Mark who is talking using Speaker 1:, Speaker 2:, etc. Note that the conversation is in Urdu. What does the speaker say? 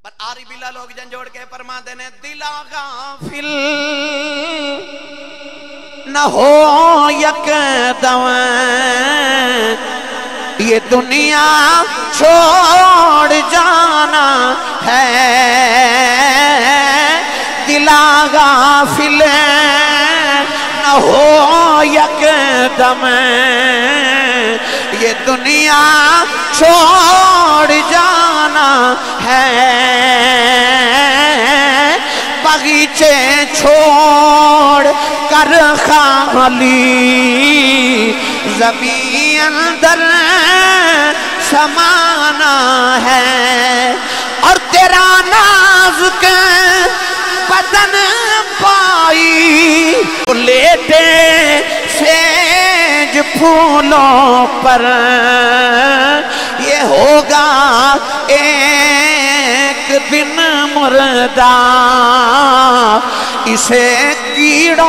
Speaker 1: پر آری بلا لوگ جنجوڑ کے فرما دینے دلا غافل نہ ہو یک دم یہ دنیا چھوڑ جانا ہے دلا غافل نہ ہو یک دم یہ دنیا چھوڑ جانا ہے باغیچے چھوڑ کر خالی زمین اندر سمانا ہے اور تیرا نازک بدن پائی لیٹے سیج پھولوں پر یہ ہوگا ایک دن مردہ اسے کیڑوں